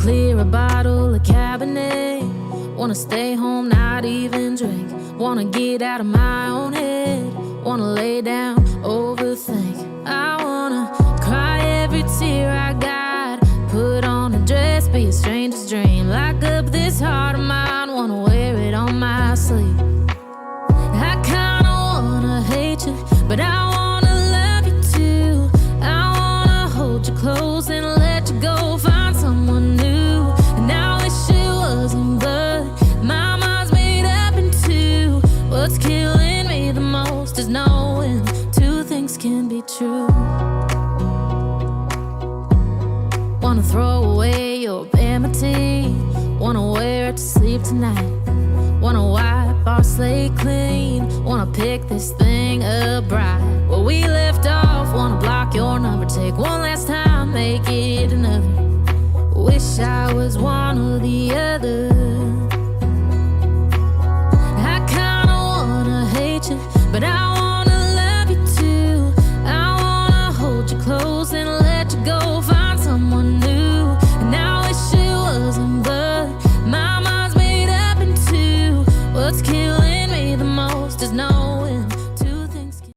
clear a bottle of Cabernet. Wanna stay home, not even drink. Wanna get out of my own head. Wanna lay down, overthink. I wanna cry every tear I got. Put on a dress, be a stranger's dream. Lock up this heart of mine, wanna wear it on my sleeve. I kinda wanna hate you, but I wanna love you too. I wanna hold you close and let you go, find someone new. And I wish it wasn't, but my mind's made up in two. What's killing me the most is knowing two things can be true. Wanna throw away your vanity. Wanna wear it to sleep tonight. Wanna wipe our slate clean. Wanna pick this thing up right where we left off. Wanna block your number, take one last time, make it another. Wish I was one or the other.